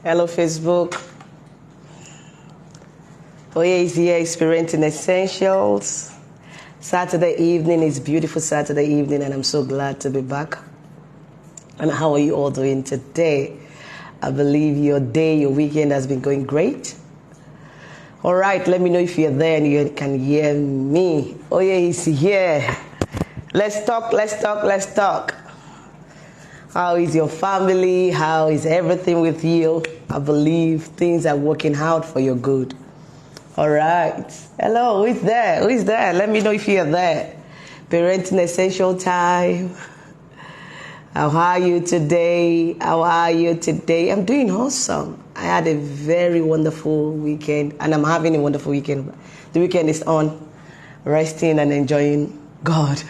Hello, Facebook. Oye is here, experiencing essentials. Saturday evening is beautiful Saturday evening, and I'm so glad to be back. And how are you all doing today? I believe your day, your weekend has been going great. All right, let me know if you're there and you can hear me. Oye is here. Let's talk, let's talk, let's talk. How is your family? How is everything with you? I believe things are working out for your good. All right. Hello, who is there? Who is there? Let me know if you're there. Parenting Essential Time. How are you today? How are you today? I'm doing awesome. I had a very wonderful weekend, and I'm having a wonderful weekend. The weekend is on, resting and enjoying God.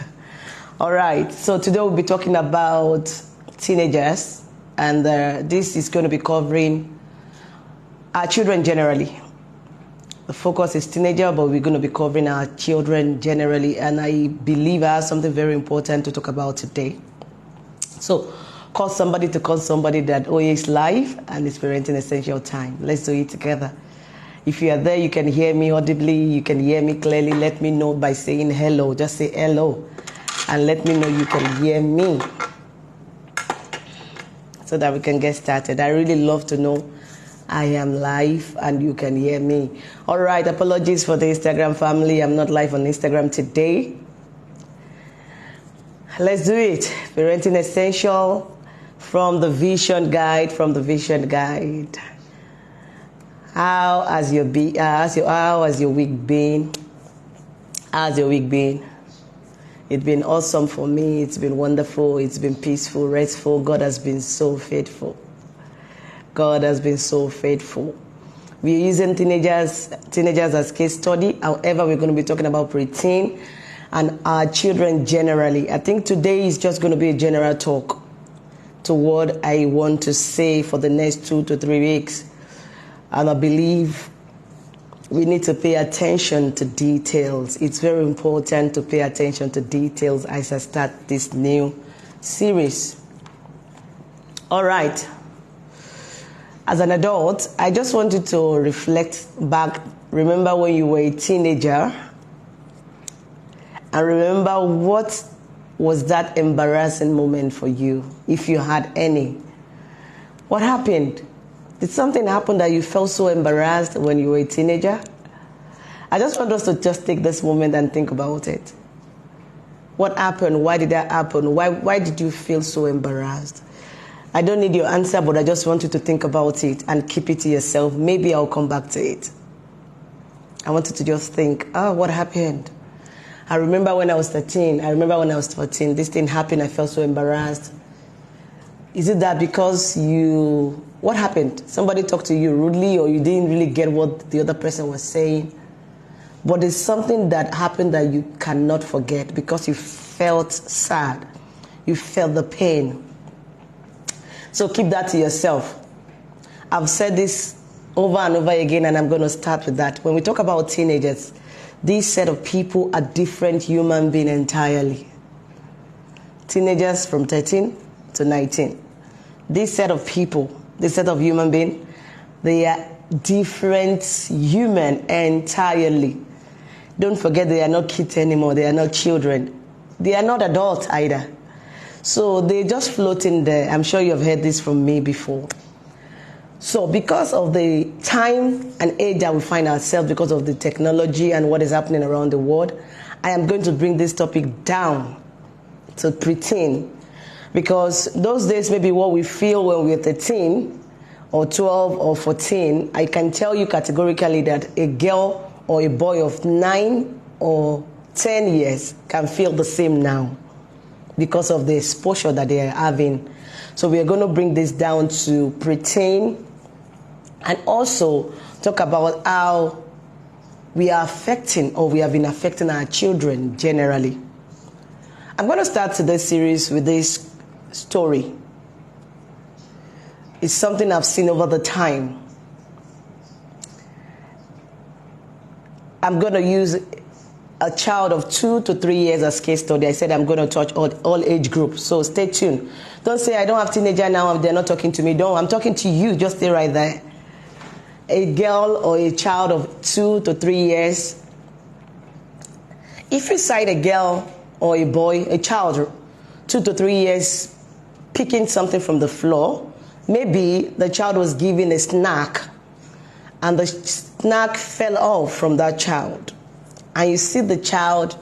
All right. So today we'll be talking about teenagers, and this is going to be covering our children generally. The focus is teenager, but we're going to be covering our children generally, and I believe I have something very important to talk about today. So, call somebody that is live and it's parenting essential time. Let's do it together. If you are there, you can hear me audibly, you can hear me clearly. Let me know by saying hello. Just say hello and let me know you can hear me so that we can get started. I really love to know I am live and you can hear me. All right, apologies for the Instagram family. I'm not live on Instagram today. Let's do it. Parenting Essential from the Vision Guide. How has your week been? How's your week been? It's been awesome for me. It's been wonderful. It's been peaceful, restful. God has been so faithful. God has been so faithful. We're using teenagers as case study. However, we're going to be talking about preteen and our children generally. I think today is just going to be a general talk to what I want to say for the next 2 to 3 weeks. And I believe we need to pay attention to details. It's very important to pay attention to details as I start this new series. All right. As an adult, I just wanted to reflect back. Remember when you were a teenager? And remember what was that embarrassing moment for you, if you had any. What happened? Did something happen that you felt so embarrassed when you were a teenager? I just want us to just take this moment and think about it. What happened? Why did that happen? Why did you feel so embarrassed? I don't need your answer, but I just want you to think about it and keep it to yourself. Maybe I'll come back to it. I want you to just think, what happened? I remember when I was 13. I remember when I was 14. This thing happened. I felt so embarrassed. Is it that because what happened? Somebody talked to you rudely, or you didn't really get what the other person was saying? But it's something that happened that you cannot forget because you felt sad. You felt the pain. So keep that to yourself. I've said this over and over again, and I'm going to start with that. When we talk about teenagers, this set of people are different human beings entirely. Teenagers from 13 to 19. This set of people, this set of human beings, they are different human entirely. Don't forget, they are not kids anymore. They are not children. They are not adults either. So they're just floating there. I'm sure you've heard this from me before. So because of the time and age that we find ourselves, because of the technology and what is happening around the world, I am going to bring this topic down to preteen. Because those days may be what we feel when we're 13 or 12 or 14. I can tell you categorically that a girl or a boy of 9 or 10 years can feel the same now because of the exposure that they are having. So we are going to bring this down to preteen and also talk about how we are affecting, or we have been affecting, our children generally. I'm going to start today's series with this story. It's something I've seen over the time. I'm going to use a child of 2 to 3 years as case study. I said I'm going to touch all age groups. So stay tuned. Don't say I don't have teenager now. They're not talking to me. Don't. I'm talking to you. Just stay right there. A girl or a child of 2 to 3 years. If you sight a girl or a boy, a child, 2 to 3 years, picking something from the floor, maybe the child was given a snack and the snack fell off from that child. And you see the child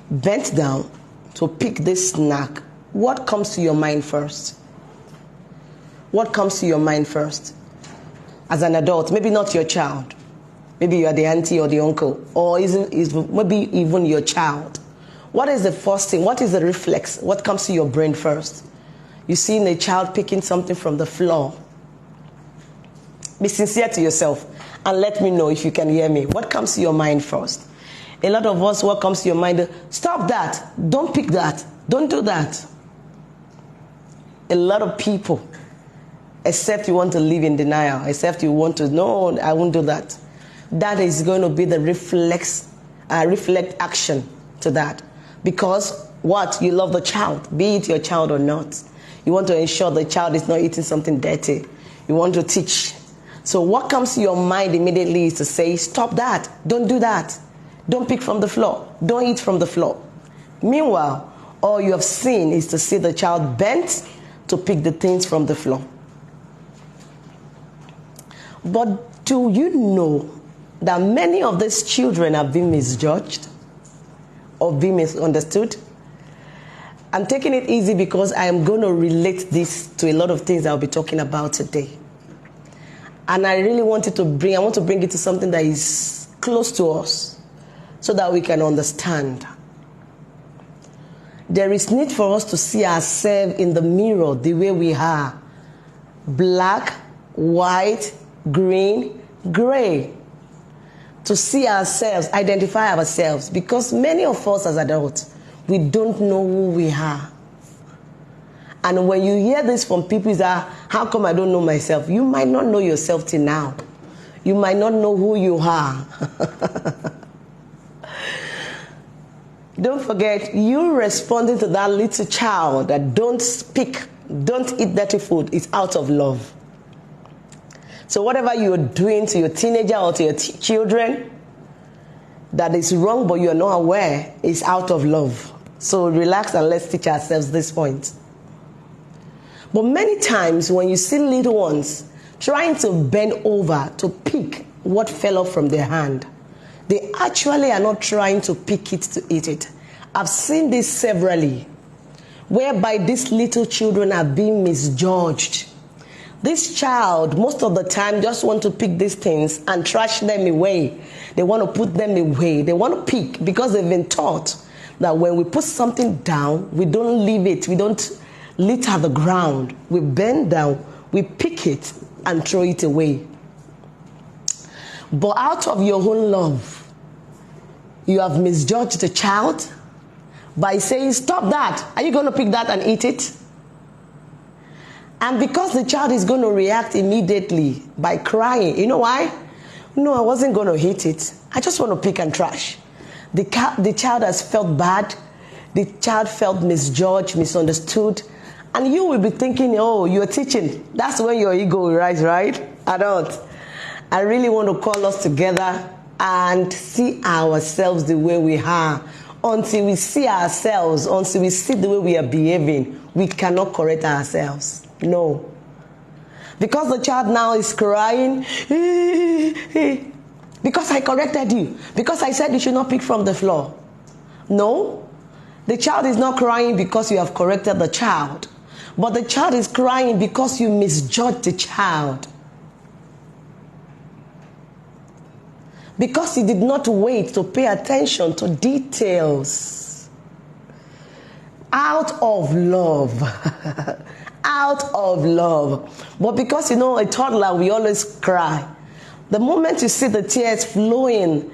bent down to pick this snack. What comes to your mind first? What comes to your mind first? As an adult, maybe not your child. Maybe you are the auntie or the uncle, or maybe even your child. What is the first thing? What is the reflex? What comes to your brain first? You see a child picking something from the floor. Be sincere to yourself and let me know if you can hear me. What comes to your mind first? A lot of us, what comes to your mind? Stop that. Don't pick that. Don't do that. A lot of people, except you want to live in denial, except you want to, no, I won't do that. That is going to be the reflect action to that. Because what? You love the child, be it your child or not. You want to ensure the child is not eating something dirty. You want to teach. So what comes to your mind immediately is to say, stop that. Don't do that. Don't pick from the floor. Don't eat from the floor. Meanwhile, all you have seen is to see the child bent to pick the things from the floor. But do you know that many of these children have been misjudged or been misunderstood? I'm taking it easy because I am going to relate this to a lot of things I'll be talking about today. And I really want to bring it to something that is close to us so that we can understand. There is need for us to see ourselves in the mirror the way we are. Black, white, green, gray. To see ourselves, identify ourselves. Because many of us as adults, we don't know who we are. And when you hear this from people, that how come I don't know myself? You might not know yourself till now. You might not know who you are. Don't forget, you responding to that little child that don't speak, don't eat dirty food, is out of love. So whatever you're doing to your teenager or to your children that is wrong but you're not aware is out of love. So relax and let's teach ourselves this point. But many times when you see little ones trying to bend over to pick what fell off from their hand, they actually are not trying to pick it to eat it. I've seen this severally, whereby these little children are being misjudged. This child, most of the time, just want to pick these things and trash them away. They want to put them away. They want to pick because they've been taught that when we put something down, we don't leave it. We don't litter the ground. We bend down, we pick it and throw it away. But out of your own love, you have misjudged the child by saying, stop that. Are you going to pick that and eat it? And because the child is going to react immediately by crying, you know why? No, I wasn't going to hit it. I just want to pick and trash. The child has felt bad. The child felt misjudged, misunderstood. And you will be thinking, oh, you're teaching. That's when your ego will rise, right? I don't. I really want to call us together and see ourselves the way we are. Until we see ourselves, until we see the way we are behaving, we cannot correct ourselves. No. Because the child now is crying, because I corrected you, because I said you should not pick from the floor. No. The child is not crying because you have corrected the child. But the child is crying because you misjudged the child. Because he did not wait to pay attention to details. Out of love. Out of love. But because, you know, a toddler, we always cry. The moment you see the tears flowing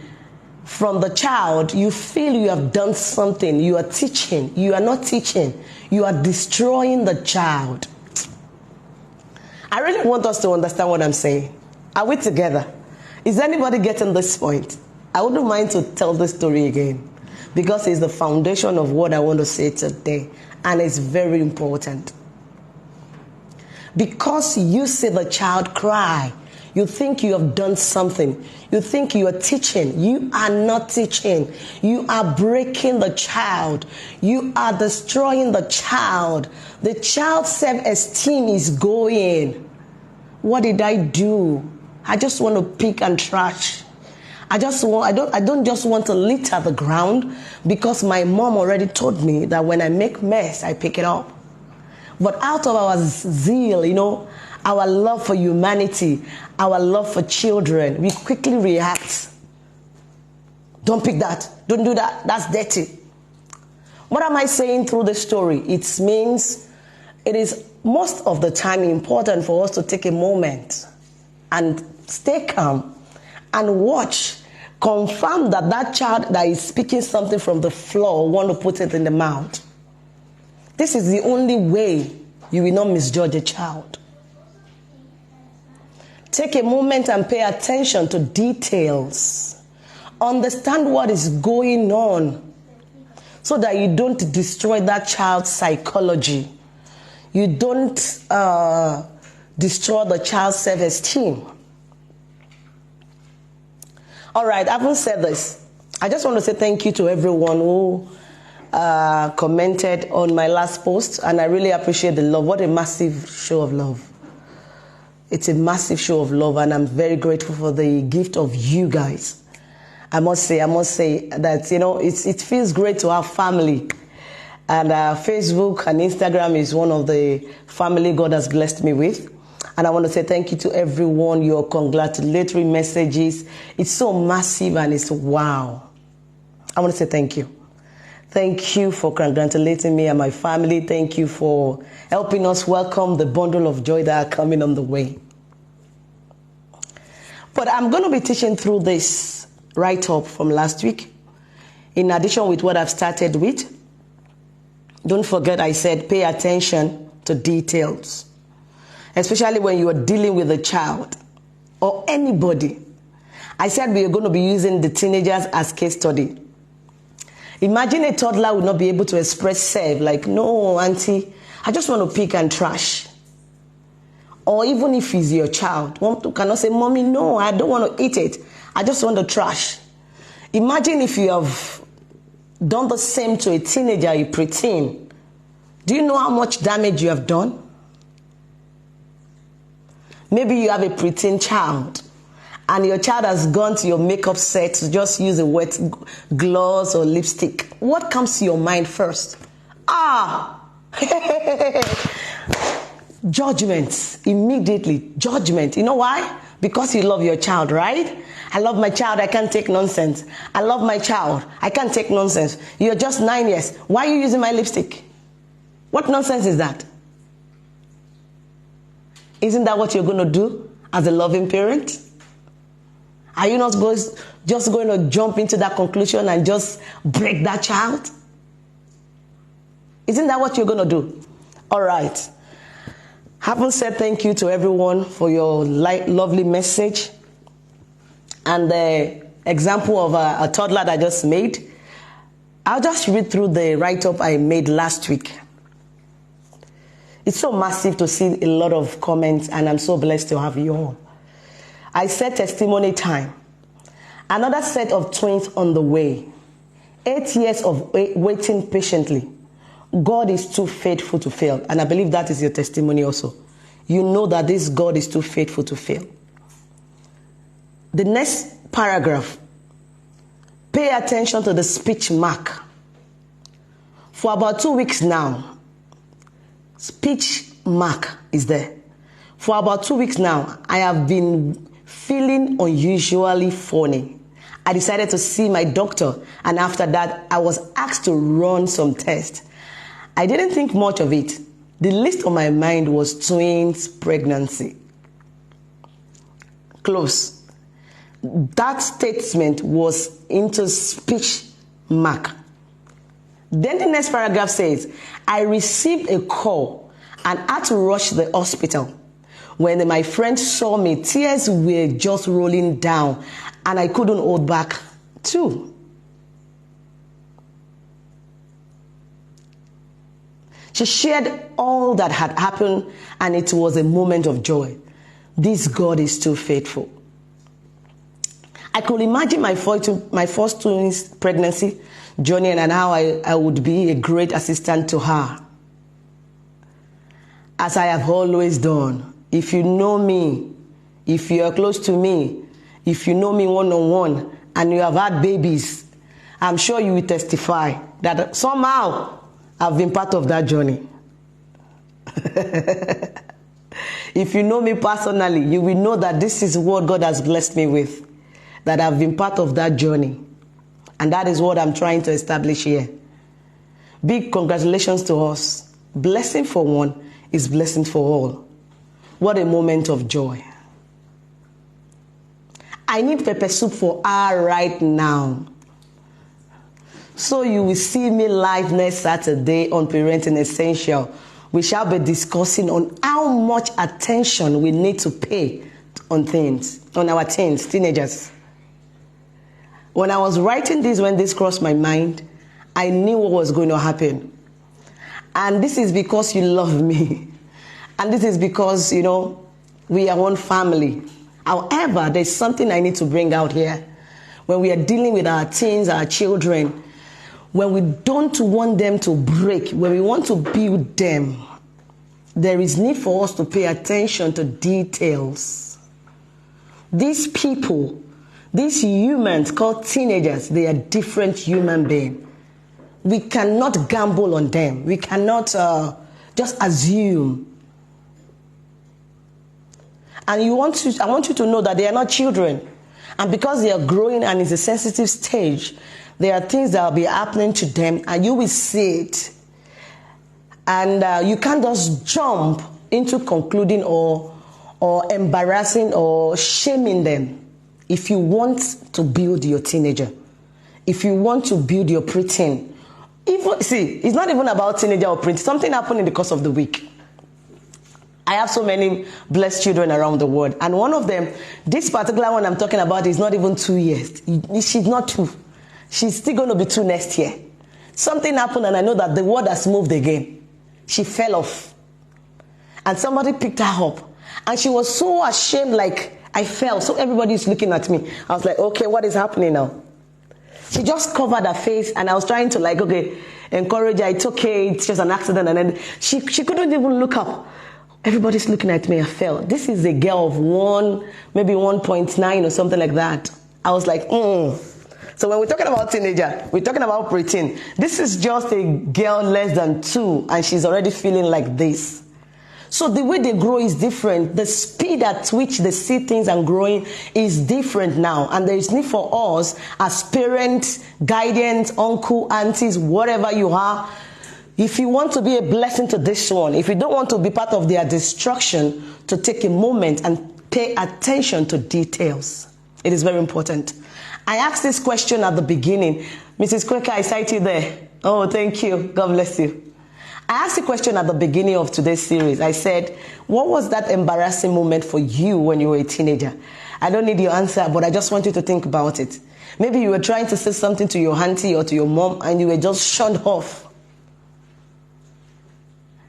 from the child, you feel you have done something. You are teaching. You are not teaching. You are destroying the child. I really want us to understand what I'm saying. Are we together? Is anybody getting this point? I wouldn't mind to tell this story again because it's the foundation of what I want to say today, and it's very important. Because you see the child cry, you think you have done something. You think you are teaching. You are not teaching. You are breaking the child. You are destroying the child. The child's self-esteem is going. What did I do? I just want to pick and trash. I don't just want to litter the ground because my mom already told me that when I make mess, I pick it up. But out of our zeal, our love for humanity, our love for children, we quickly react. Don't pick that. Don't do that. That's dirty. What am I saying through this story? It means it is most of the time important for us to take a moment and stay calm and watch. Confirm that that child that is speaking something from the floor want to put it in the mouth. This is the only way you will not misjudge a child. Take a moment and pay attention to details. Understand what is going on so that you don't destroy that child's psychology. You don't destroy the child's self-esteem. All right, having said this, I just want to say thank you to everyone who commented on my last post, and I really appreciate the love. What a massive show of love. It's a massive show of love, and I'm very grateful for the gift of you guys. I must say that, it feels great to have family. And Facebook and Instagram is one of the family God has blessed me with. And I want to say thank you to everyone, your congratulatory messages. It's so massive and it's wow. I want to say thank you. Thank you for congratulating me and my family. Thank you for helping us welcome the bundle of joy that are coming on the way. But I'm going to be teaching through this write-up from last week, in addition with what I've started with. Don't forget I said pay attention to details, especially when you are dealing with a child or anybody. I said we are going to be using the teenagers as case study. Imagine a toddler would not be able to express self, like, no, auntie, I just want to pick and trash. Or even if he's your child, one cannot say, mommy, no, I don't want to eat it. I just want to trash. Imagine if you have done the same to a teenager, a preteen. Do you know how much damage you have done? Maybe you have a preteen child, and your child has gone to your makeup set to just use a wet gloss or lipstick. What comes to your mind first? Judgment. Immediately. Judgment. You know why? Because you love your child, right? I love my child. I can't take nonsense. I love my child. I can't take nonsense. You're just 9 years. Why are you using my lipstick? What nonsense is that? Isn't that what you're going to do as a loving parent? Are you not just going to jump into that conclusion and just break that child? Isn't that what you're going to do? All right. Having said thank you to everyone for your lovely message and the example of a toddler that I just made, I'll just read through the write-up I made last week. It's so massive to see a lot of comments, and I'm so blessed to have you all. I said testimony time. Another set of twins on the way. 8 years of waiting patiently. God is too faithful to fail. And I believe that is your testimony also. You know that this God is too faithful to fail. The next paragraph. Pay attention to the speech mark. For about 2 weeks now, speech mark is there. For about 2 weeks now, I have been feeling unusually funny. I decided to see my doctor, and after that, I was asked to run some tests. I didn't think much of it. The least on my mind was twins pregnancy. Close. That statement was into speech mark. Then the next paragraph says, I received a call and had to rush the hospital. When my friend saw me, tears were just rolling down and I couldn't hold back 2. She shared all that had happened, and it was a moment of joy. This God is too faithful. I could imagine my first twins pregnancy journey and how I would be a great assistant to her. As I have always done. If you know me, if you are close to me, if you know me one-on-one, and you have had babies, I'm sure you will testify that somehow I've been part of that journey. If you know me personally, you will know that this is what God has blessed me with, that I've been part of that journey. And that is what I'm trying to establish here. Big congratulations to us. Blessing for one is blessing for all. What a moment of joy. I need pepper soup for her right now. So you will see me live next Saturday on Parenting Essential. We shall be discussing on how much attention we need to pay on our teens, teenagers. When I was writing this, when this crossed my mind, I knew what was going to happen. And this is because you love me. And this is because, we are one family. However, there's something I need to bring out here. When we are dealing with our teens, our children, when we don't want them to break, when we want to build them, there is need for us to pay attention to details. These people, these humans called teenagers, they are different human beings. We cannot gamble on them. We cannot just assume. And I want you to know that they are not children. And because they are growing and it's a sensitive stage, there are things that will be happening to them and you will see it. And you can't just jump into concluding or embarrassing or shaming them. If you want to build your teenager, if you want to build your preteen, it's not even about teenager or preteen. Something happened in the course of the week. I have so many blessed children around the world. And one of them, this particular one I'm talking about, is not even 2 years. She's not 2. She's still going to be 2 next year. Something happened and I know that the world has moved again. She fell off. And somebody picked her up. And she was so ashamed, like, I fell. So everybody's looking at me. I was like, okay, what is happening now? She just covered her face and I was trying to encourage her. It's okay, it's just an accident. And then she couldn't even look up. Everybody's looking at me. I fell. This is a girl of maybe 1.9 or something like that. I was like, So when we're talking about teenager, we're talking about preteen. This is just a girl less than 2 and she's already feeling like this. So the way they grow is different. The speed at which they see things and growing is different now. And there is need for us as parents, guardians, uncle, aunties, whatever you are. If you want to be a blessing to this one, if you don't want to be part of their destruction, to take a moment and pay attention to details. It is very important. I asked this question at the beginning. Mrs. Quaker, I cite you there. Oh, thank you. God bless you. I asked the question at the beginning of today's series. I said, what was that embarrassing moment for you when you were a teenager? I don't need your answer, but I just want you to think about it. Maybe you were trying to say something to your auntie or to your mom and you were just shunned off.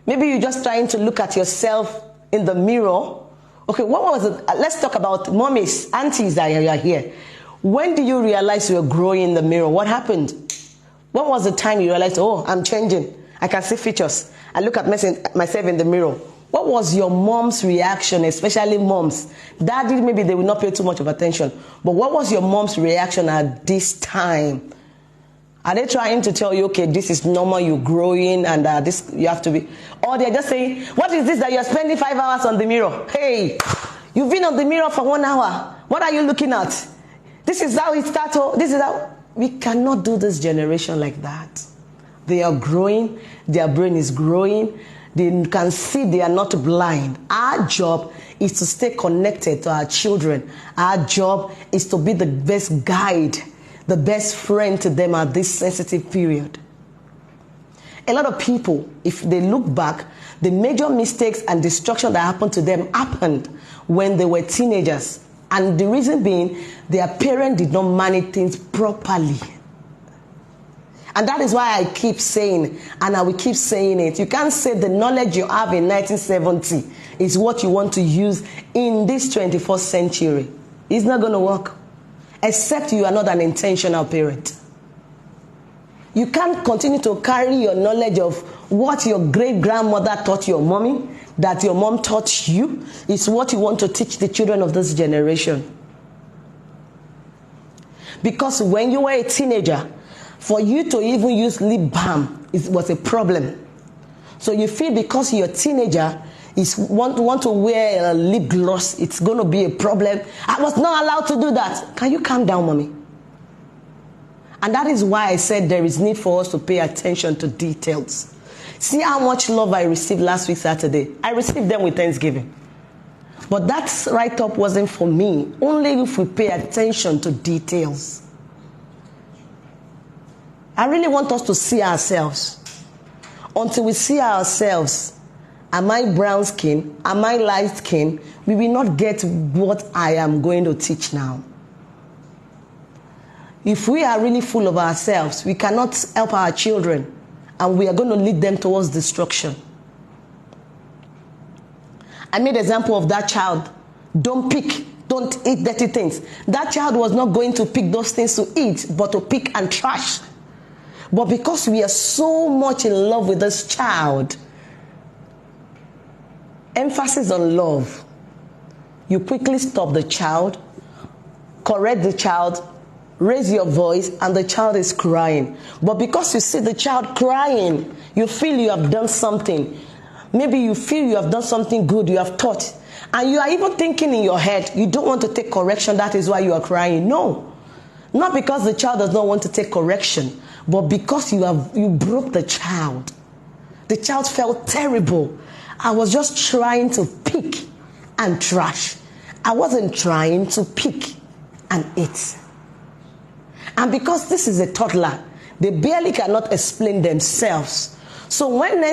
Maybe you're just trying to look at yourself in the mirror. Okay, what was it? Let's talk about mommies, aunties that are here. When did you realize you were growing in the mirror? What happened? When was the time you realized, oh, I'm changing? I can see features. I look at myself in the mirror. What was your mom's reaction, especially moms? Daddy, maybe they will not pay too much of attention. But what was your mom's reaction at this time? Are they trying to tell you, okay, this is normal, you're growing, and this you have to be? Or they're just saying, what is this that you're spending 5 hours on the mirror? Hey, you've been on the mirror for 1 hour. What are you looking at? This is how it starts. This is how. We cannot do this generation like that. They are growing. Their brain is growing. They can see they are not blind. Our job is to stay connected to our children. Our job is to be the best guide, the best friend to them at this sensitive period. A lot of people, if they look back, the major mistakes and destruction that happened to them happened when they were teenagers. And the reason being, their parent did not manage things properly. And that is why I keep saying, and I will keep saying it, you can't say the knowledge you have in 1970 is what you want to use in this 21st century. It's not going to work. Except you are not an intentional parent. You can't continue to carry your knowledge of what your great-grandmother taught your mommy, that your mom taught you, is what you want to teach the children of this generation. Because when you were a teenager, for you to even use lip balm was a problem. So you feel because you're a teenager, want to wear a lip gloss, it's going to be a problem. I was not allowed to do that. Can you calm down, mommy? And that is why I said there is need for us to pay attention to details. See how much love I received last week Saturday. I received them with Thanksgiving. But that write-up wasn't for me. Only if we pay attention to details. I really want us to see ourselves. Until we see ourselves, am I brown skin? Am I light skin? We will not get what I am going to teach now. If we are really full of ourselves, we cannot help our children, and we are going to lead them towards destruction. I made an example of that child. Don't pick, don't eat dirty things. That child was not going to pick those things to eat, but to pick and trash. But because we are so much in love with this child, emphasis on love, you quickly stop the child, correct the child, raise your voice, and the child is crying. But because you see the child crying, you feel you have done something. Maybe you feel you have done something good, you have taught. And you are even thinking in your head, you don't want to take correction, that is why you are crying. No. Not because the child does not want to take correction, but because you broke the child. The child felt terrible. I was just trying to pick and trash. I wasn't trying to pick and eat. And because this is a toddler, they barely cannot explain themselves. So when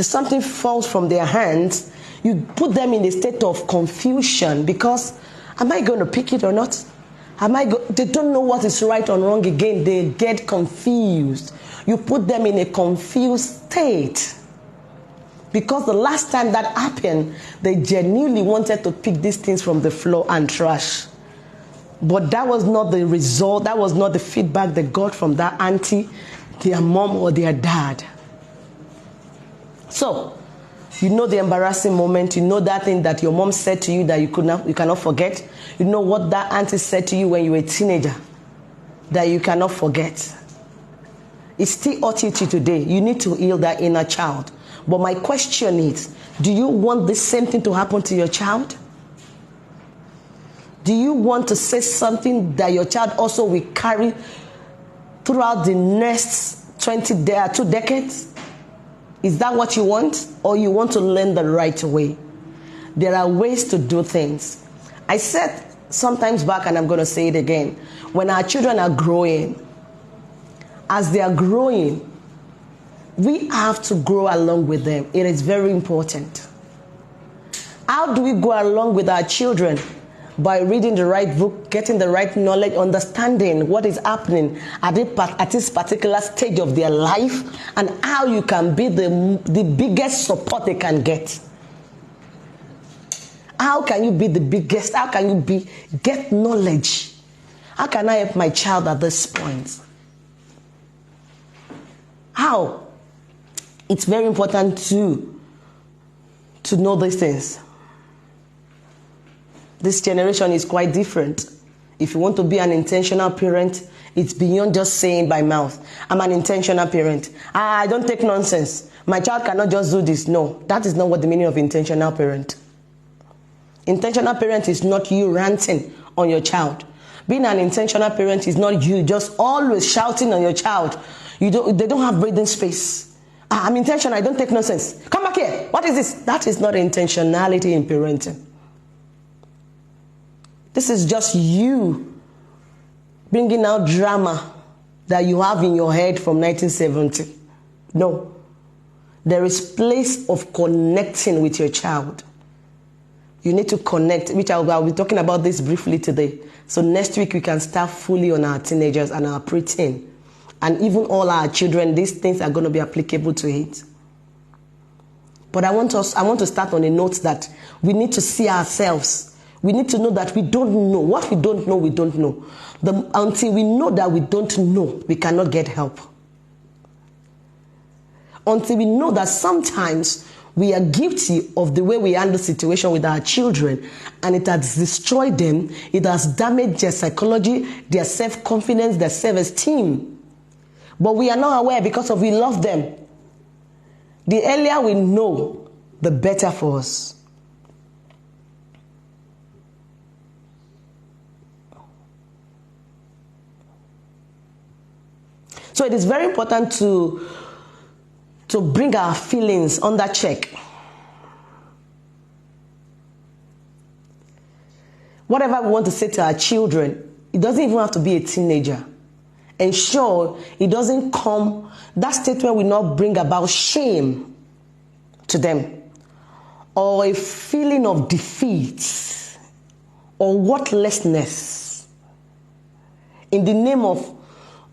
something falls from their hands, you put them in a state of confusion because, am I going to pick it or not? They don't know what is right or wrong again. They get confused. You put them in a confused state. Because the last time that happened, they genuinely wanted to pick these things from the floor and trash. But that was not the result. That was not the feedback they got from that auntie, their mom, or their dad. So, you know the embarrassing moment. You know that thing that your mom said to you that you cannot forget. You know what that auntie said to you when you were a teenager that you cannot forget. It's still hurting you today. You need to heal that inner child. But my question is, do you want the same thing to happen to your child? Do you want to say something that your child also will carry throughout the next 2 decades? Is that what you want? Or you want to learn the right way? There are ways to do things. I said sometimes back, and I'm going to say it again, when our children are growing, as they are growing, we have to grow along with them. It is very important. How do we go along with our children? By reading the right book, getting the right knowledge, understanding what is happening at this particular stage of their life, and how you can be the biggest support they can get. How can you be the biggest? How can you get knowledge? How can I help my child at this point? How? It's very important to know these things. This generation is quite different. If you want to be an intentional parent, it's beyond just saying by mouth, I'm an intentional parent. I don't take nonsense. My child cannot just do this. No, that is not what the meaning of intentional parent. Intentional parent is not you ranting on your child. Being an intentional parent is not you just always shouting on your child. They don't have breathing space. I'm intentional. I don't take nonsense. Come back here. What is this? That is not intentionality in parenting. This is just you bringing out drama that you have in your head from 1970. No. There is place of connecting with your child. You need to connect, which I'll be talking about this briefly today. So next week we can start fully on our teenagers and our preteen. And even all our children, these things are going to be applicable to it. But I want to start on a note that we need to see ourselves. We need to know that we don't know. What we don't know, we don't know. Until we know that we don't know, we cannot get help. Until we know that sometimes we are guilty of the way we handle the situation with our children, and it has destroyed them. It has damaged their psychology, their self-confidence, their self-esteem. But we are not aware because we love them. The earlier we know, the better for us. So it is very important to bring our feelings under check. Whatever we want to say to our children, it doesn't even have to be a teenager. Ensure it doesn't come, that statement will not bring about shame to them, or a feeling of defeat, or worthlessness, in the name of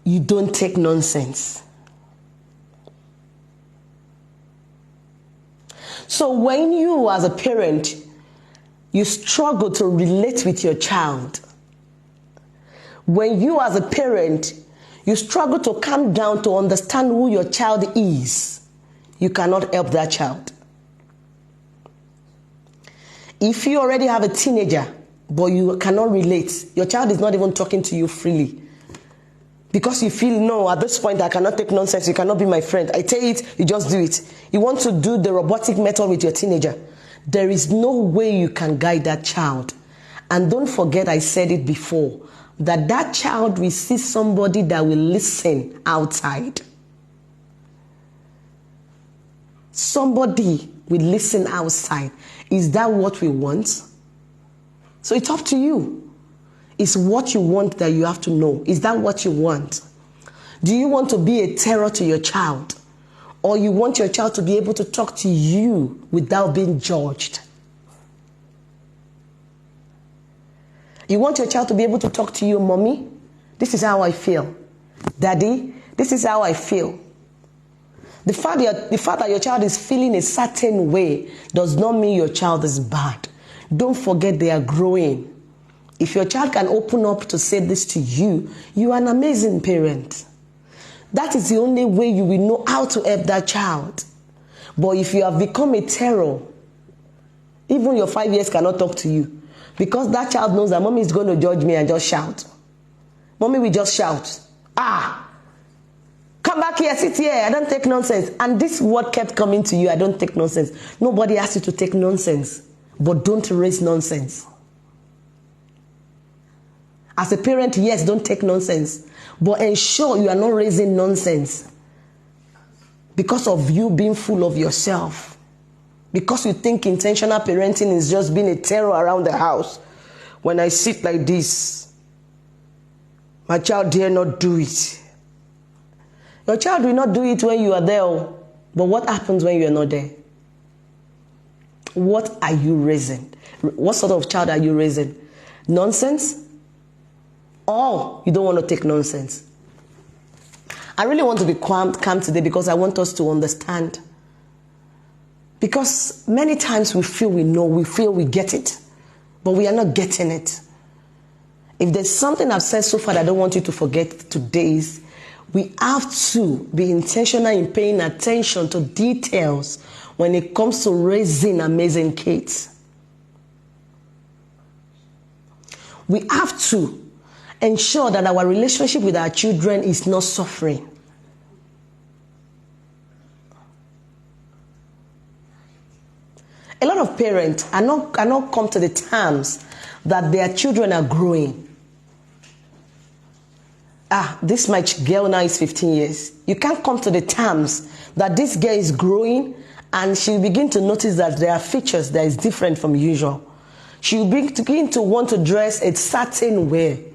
you don't take nonsense. So when you as a parent, you struggle to relate with your child, when you as a parent, you struggle to calm down to understand who your child is, you cannot help that child. If you already have a teenager, but you cannot relate, your child is not even talking to you freely, because you feel, no, at this point I cannot take nonsense, you cannot be my friend. I tell it, you just do it. You want to do the robotic method with your teenager. There is no way you can guide that child. And don't forget, I said it before, that child will see somebody that will listen outside. Somebody will listen outside. Is that what we want? So it's up to you. It's what you want that you have to know. Is that what you want? Do you want to be a terror to your child? Or you want your child to be able to talk to you without being judged? You want your child to be able to talk to you, mommy, this is how I feel. Daddy, this is how I feel. The fact that your child is feeling a certain way does not mean your child is bad. Don't forget they are growing. If your child can open up to say this to you, you are an amazing parent. That is the only way you will know how to help that child. But if you have become a terror, even your 5 years cannot talk to you. Because that child knows that mommy is going to judge me and just shout. Mommy will just shout. Come back here, sit here, I don't take nonsense. And this word kept coming to you, I don't take nonsense. Nobody asked you to take nonsense. But don't raise nonsense. As a parent, yes, don't take nonsense. But ensure you are not raising nonsense because of you being full of yourself. Because you think intentional parenting is just being a terror around the house. When I sit like this, my child dare not do it. Your child will not do it when you are there. But what happens when you are not there? What are you raising? What sort of child are you raising? Nonsense? Or you don't want to take nonsense? I really want to be calm today because I want us to understand. Because many times we feel we know, we feel we get it, but we are not getting it. If there's something I've said so far that I don't want you to forget today is we have to be intentional in paying attention to details when it comes to raising amazing kids. We have to ensure that our relationship with our children is not suffering. A lot of parents cannot come to the terms that their children are growing. This my girl now is 15 years. You can't come to the terms that this girl is growing and she'll begin to notice that there are features that is different from usual. She'll begin to want to dress a certain way.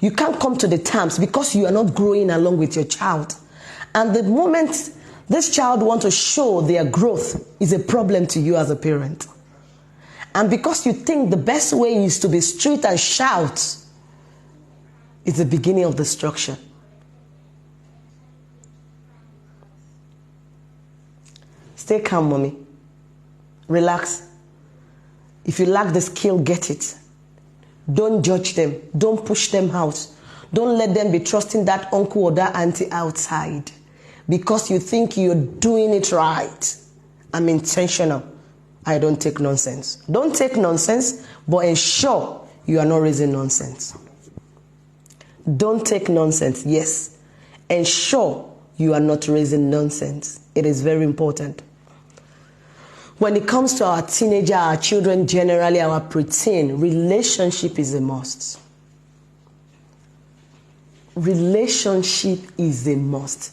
You can't come to the terms because you are not growing along with your child. And the moment this child wants to show their growth is a problem to you as a parent. And because you think the best way is to be street and shout, it's the beginning of destruction. Stay calm, mommy. Relax. If you lack the skill, get it. Don't judge them. Don't push them out. Don't let them be trusting that uncle or that auntie outside because you think you're doing it right. I'm intentional. I don't take nonsense. Don't take nonsense, but ensure you are not raising nonsense. Don't take nonsense, yes. Ensure you are not raising nonsense. It is very important. When it comes to our teenager, our children, generally our preteen, relationship is a must. Relationship is a must.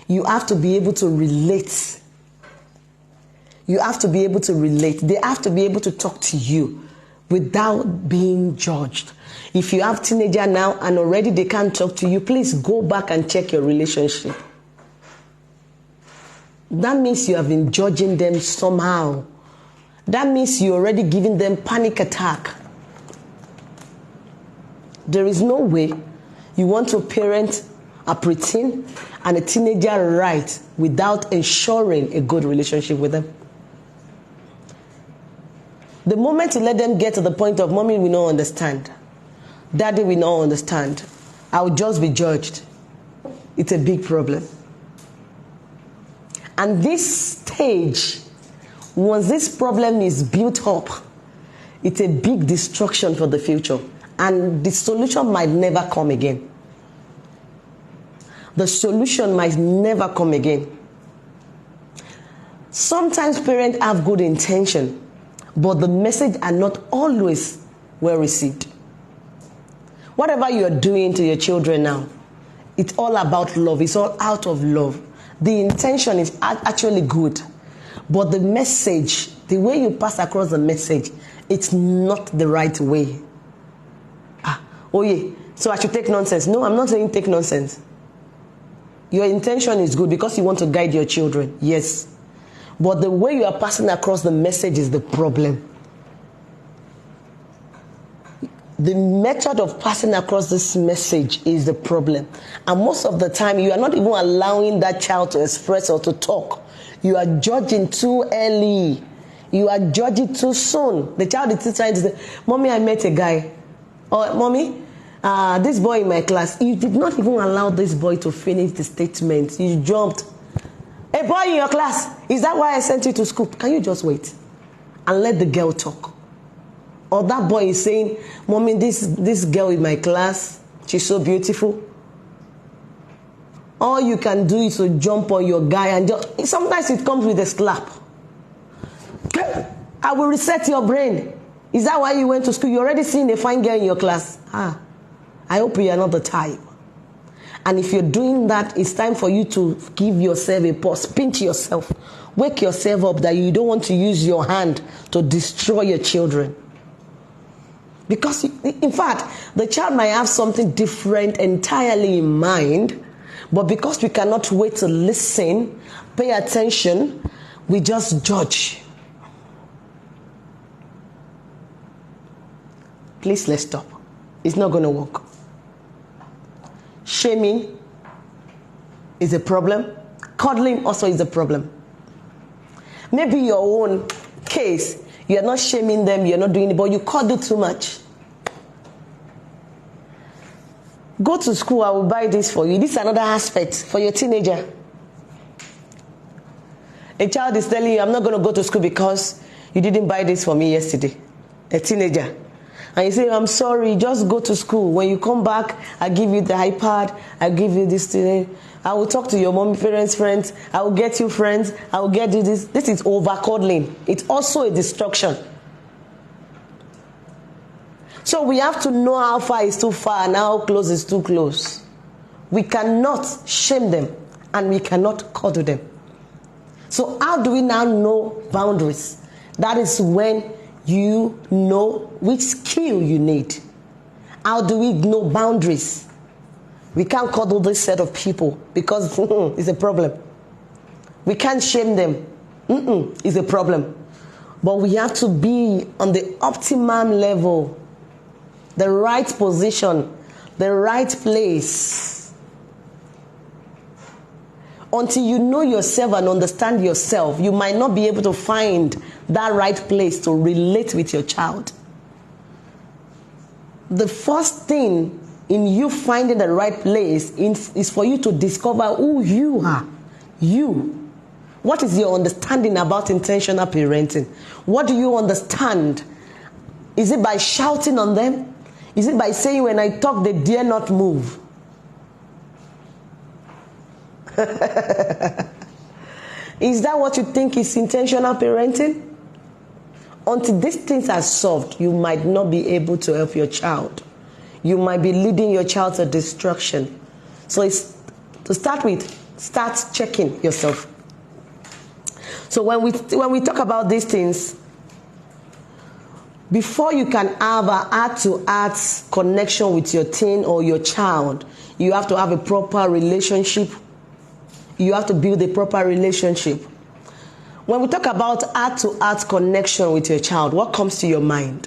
You have to be able to relate. You have to be able to relate. They have to be able to talk to you without being judged. If you have teenager now and already they can't talk to you, please go back and check your relationship. That means you have been judging them somehow. That means you're already giving them panic attack. There is no way you want to parent a preteen and a teenager right without ensuring a good relationship with them. The moment you let them get to the point of, mommy, we don't understand, daddy, we don't understand, I'll just be judged, it's a big problem. And this stage, once this problem is built up, it's a big destruction for the future. And the solution might never come again. The solution might never come again. Sometimes parents have good intention, but the message are not always well received. Whatever you're doing to your children now, it's all about love. It's all out of love. The intention is actually good, but the message, the way you pass across the message, it's not the right way. Oh yeah, so I should take nonsense. No, I'm not saying take nonsense. Your intention is good because you want to guide your children, yes. But the way you are passing across the message is the problem. The method of passing across this message is the problem. And most of the time, you are not even allowing that child to express or to talk. You are judging too early. You are judging too soon. The child is trying to say, mommy, I met a guy. Or, mommy, this boy in my class. You did not even allow this boy to finish the statement. You jumped. A boy in your class, is that why I sent you to school? Can you just wait and let the girl talk? Or that boy is saying, mommy, this girl in my class, she's so beautiful. All you can do is to jump on your guy and just, sometimes it comes with a slap. I will reset your brain. Is that why you went to school? You already seen a fine girl in your class. I hope you are not the type. And if you're doing that, it's time for you to give yourself a pause. Pinch yourself. Wake yourself up that you don't want to use your hand to destroy your children. Because, in fact, the child might have something different entirely in mind, but because we cannot wait to listen, pay attention, we just judge. Please, let's stop. It's not going to work. Shaming is a problem. Cuddling also is a problem. Maybe your own case, you're not shaming them, you're not doing it, but you cuddle too much. Go to school, I will buy this for you. This is another aspect for your teenager. A child is telling you, I'm not going to go to school because you didn't buy this for me yesterday. A teenager. And you say, I'm sorry, just go to school. When you come back, I give you the iPad, I give you this today. I will talk to your mom, parents, friends. I will get you friends. I will get you this. This is over-coddling. It's also a destruction. So we have to know how far is too far and how close is too close. We cannot shame them and we cannot cuddle them. So how do we now know boundaries? That is when you know which skill you need. How do we know boundaries? We can't cuddle this set of people because it's a problem. We can't shame them. It's a problem. But we have to be on the optimum level, the right position, the right place. Until you know yourself and understand yourself, you might not be able to find that right place to relate with your child. The first thing in you finding the right place is for you to discover who you are. You. What is your understanding about intentional parenting? What do you understand? Is it by shouting on them? Is it by saying, when I talk, they dare not move? Is that what you think is intentional parenting? Until these things are solved, you might not be able to help your child. You might be leading your child to destruction. So it's to start with, start checking yourself. So when we talk about these things, before you can have an heart-to-heart connection with your teen or your child, you have to have a proper relationship. You have to build a proper relationship. When we talk about heart-to-heart connection with your child, what comes to your mind?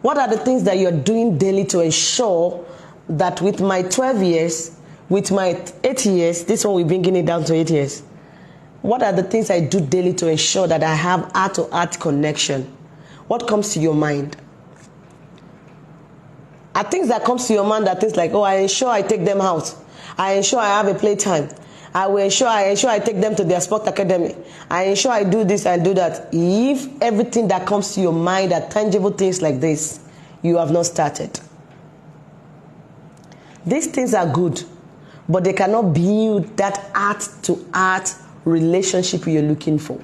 What are the things that you're doing daily to ensure that with my 12 years, with my 8 years, this one we're bringing it down to 8 years. What are the things I do daily to ensure that I have heart-to-heart connection? What comes to your mind? Are things that comes to your mind that things like, oh, I ensure I take them out. I ensure I have a playtime. I ensure I take them to their sport academy. I ensure I do this and do that. If everything that comes to your mind are tangible things like this, you have not started. These things are good, but they cannot build that heart-to-heart relationship you're looking for.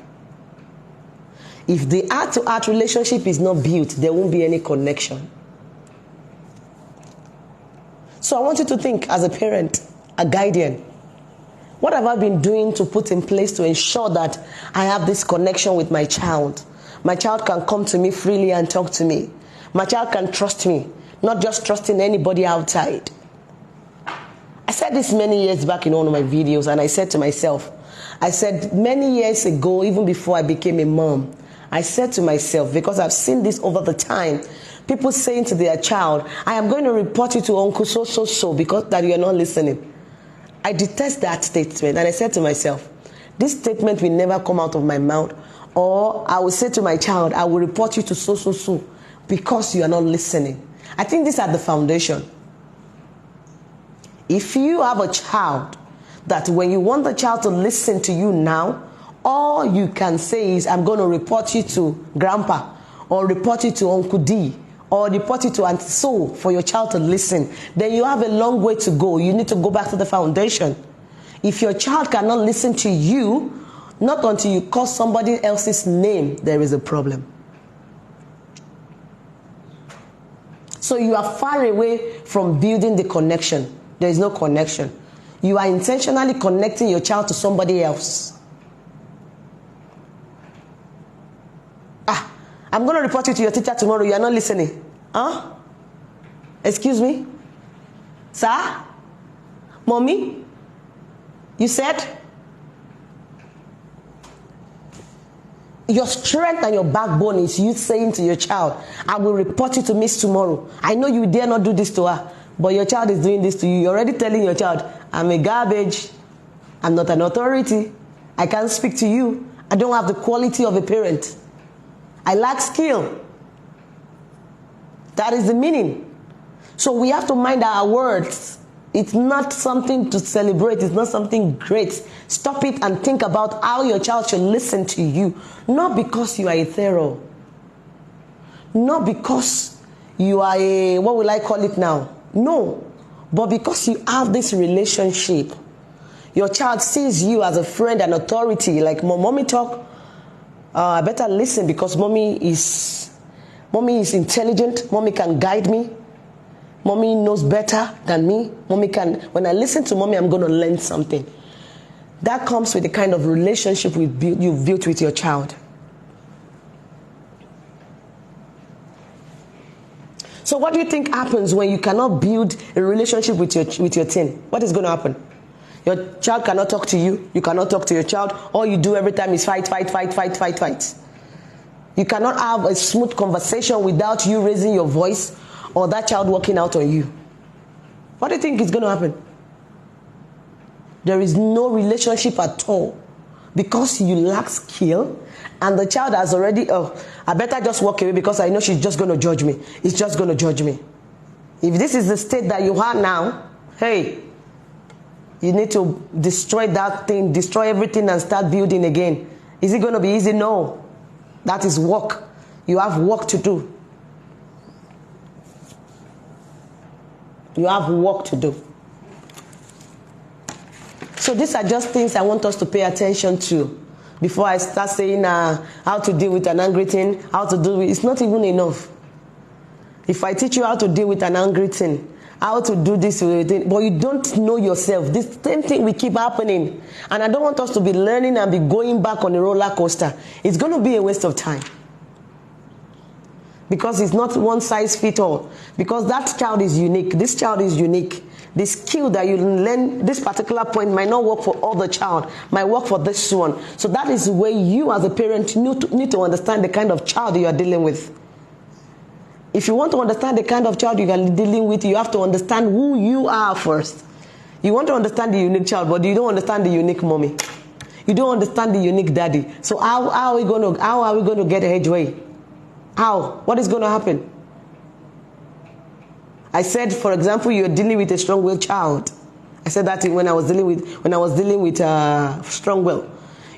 If the heart-to-heart relationship is not built, there won't be any connection. So I want you to think as a parent, a guardian, what have I been doing to put in place to ensure that I have this connection with my child? My child can come to me freely and talk to me. My child can trust me, not just trusting anybody outside. I said this many years back in one of my videos, and I said to myself, I said many years ago, even before I became a mom, I said to myself, because I've seen this over the time, people saying to their child, I am going to report you to Uncle so because that you are not listening. I detest that statement, and I said to myself, this statement will never come out of my mouth. Or I will say to my child, I will report you to so because you are not listening. I think these are the foundation. If you have a child that when you want the child to listen to you now, all you can say is, I'm going to report you to grandpa, or report you to Uncle D, or report you to Auntie So for your child to listen, then you have a long way to go. You need to go back to the foundation. If your child cannot listen to you, not until you call somebody else's name, there is a problem. So you are far away from building the connection. There is no connection. You are intentionally connecting your child to somebody else. I'm going to report you to your teacher tomorrow. You are not listening. Huh? Excuse me? Sir? Mommy? You said? Your strength and your backbone is you saying to your child, I will report you to Miss tomorrow. I know you dare not do this to her, but your child is doing this to you. You're already telling your child, I'm a garbage. I'm not an authority. I can't speak to you. I don't have the quality of a parent. I lack skill. That is the meaning. So we have to mind our words. It's not something to celebrate. It's not something great. Stop it and think about how your child should listen to you. Not because you are a thorough. Not because you are a, what will I call it now? No. But because you have this relationship. Your child sees you as a friend and authority. Like mommy talk. I better listen because mommy is intelligent. Mommy can guide me. Mommy knows better than me. When I listen to mommy, I'm going to learn something. That comes with the kind of relationship you've built with your child. So what do you think happens when you cannot build a relationship with your teen? What is going to happen? Your child cannot talk to you. You cannot talk to your child. All you do every time is fight. You cannot have a smooth conversation without you raising your voice or that child walking out on you. What do you think is going to happen? There is no relationship at all because you lack skill and the child has already, I better just walk away because I know she's just going to judge me. It's just going to judge me. If this is the state that you are now, hey, you need to destroy that thing, destroy everything and start building again. Is it going to be easy? No. That is work. You have work to do. You have work to do. So these are just things I want us to pay attention to before I start saying how to deal with an angry thing, how to do it. It's not even enough. If I teach you how to deal with an angry thing, how to do this, but you don't know yourself, this same thing will keep happening. And I don't want us to be learning and be going back on a roller coaster. It's going to be a waste of time. Because it's not one size fits all. Because that child is unique. This child is unique. The skill that you learn, this particular point might not work for other child, might work for this one. So that is where you as a parent need to understand the kind of child you are dealing with. If you want to understand the kind of child you are dealing with, you have to understand who you are first. You want to understand the unique child, but you don't understand the unique mommy. You don't understand the unique daddy. So how are we going to get headway? How? What is going to happen? I said, for example, you're dealing with a strong-willed child. I said that when I was dealing with strong-will.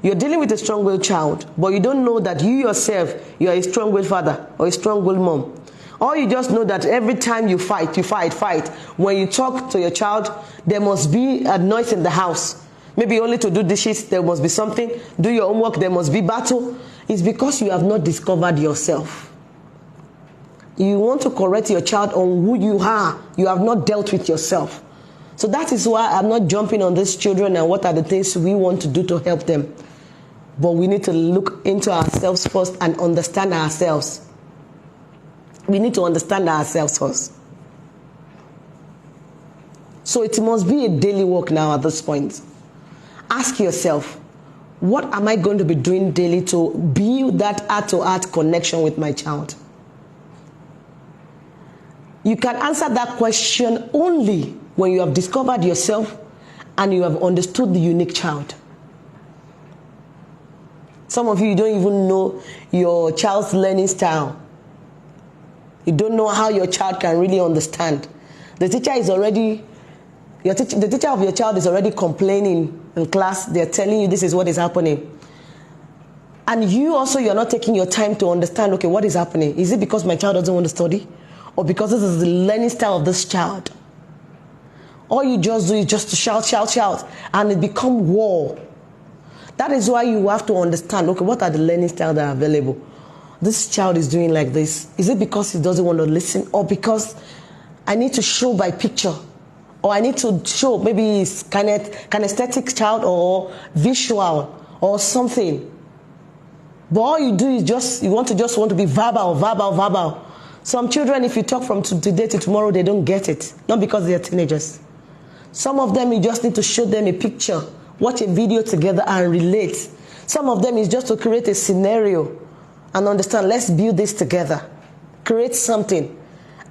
You're dealing with a strong-willed child, but you don't know that you yourself, you are a strong-willed father or a strong-willed mom. Or you just know that every time you fight. When you talk to your child, there must be a noise in the house. Maybe only to do dishes, there must be something. Do your homework, there must be battle. It's because you have not discovered yourself. You want to correct your child on who you are. You have not dealt with yourself. So that is why I'm not jumping on these children and what are the things we want to do to help them. But we need to look into ourselves first and understand ourselves. We need to understand ourselves first. So it must be a daily work now at this point. Ask yourself, what am I going to be doing daily to build that heart-to-heart connection with my child? You can answer that question only when you have discovered yourself and you have understood the unique child. Some of you don't even know your child's learning style. You don't know how your child can really understand. The teacher is already, the teacher of your child is already complaining in class. They're telling you this is what is happening. And you also, you're not taking your time to understand, okay, what is happening? Is it because my child doesn't want to study? Or because this is the learning style of this child? All you just do is just to shout, and it becomes war. That is why you have to understand, okay, what are the learning styles that are available? This child is doing like this. Is it because he doesn't want to listen, or because I need to show by picture, or I need to show maybe it's kinesthetic child or visual or something? But all you do is just want to be verbal. Some children, if you talk from today to tomorrow, they don't get it. Not because they are teenagers. Some of them, you just need to show them a picture, watch a video together and relate. Some of them is just to create a scenario and understand, let's build this together. Create something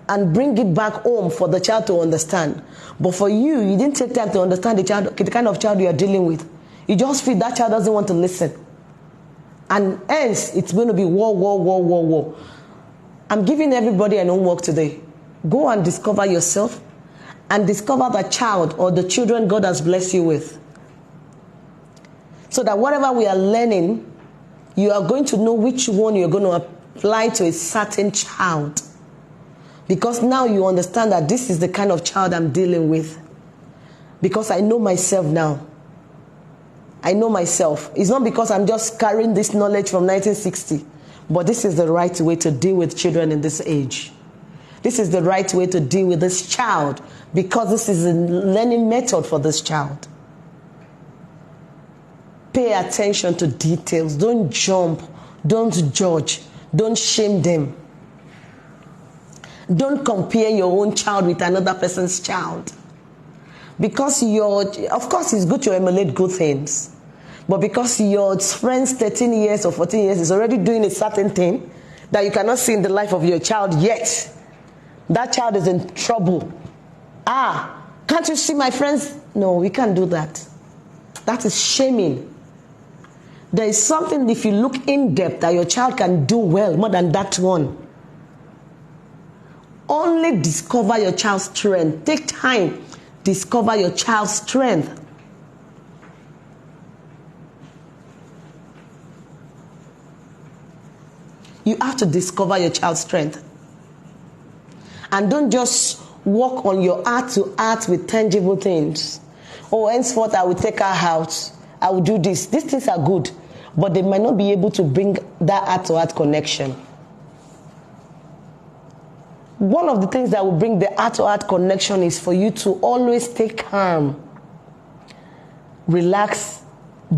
and bring it back home for the child to understand. But for you, you didn't take time to understand the kind of child you are dealing with. You just feel that child doesn't want to listen. And hence, it's going to be war. I'm giving everybody an homework today. Go and discover yourself and discover the child or the children God has blessed you with. So that whatever we are learning, you are going to know which one you're going to apply to a certain child. Because now you understand that this is the kind of child I'm dealing with. Because I know myself now. I know myself. It's not because I'm just carrying this knowledge from 1960. But this is the right way to deal with children in this age. This is the right way to deal with this child, because this is a learning method for this child. Pay attention to details. Don't jump. Don't judge. Don't shame them. Don't compare your own child with another person's child. Because of course, it's good to emulate good things. But because your friend's 13 years or 14 years is already doing a certain thing that you cannot see in the life of your child yet, that child is in trouble. Can't you see my friends? No, we can't do that. That is shaming. There is something, if you look in depth, that your child can do well more than that one. Only discover your child's strength. Take time. Discover your child's strength. You have to discover your child's strength. And don't just work on your heart to heart with tangible things. Oh, henceforth I will take her out. I will do this. These things are good, but they might not be able to bring that heart to heart connection. One of the things that will bring the heart to heart connection is for you to always stay calm. Relax.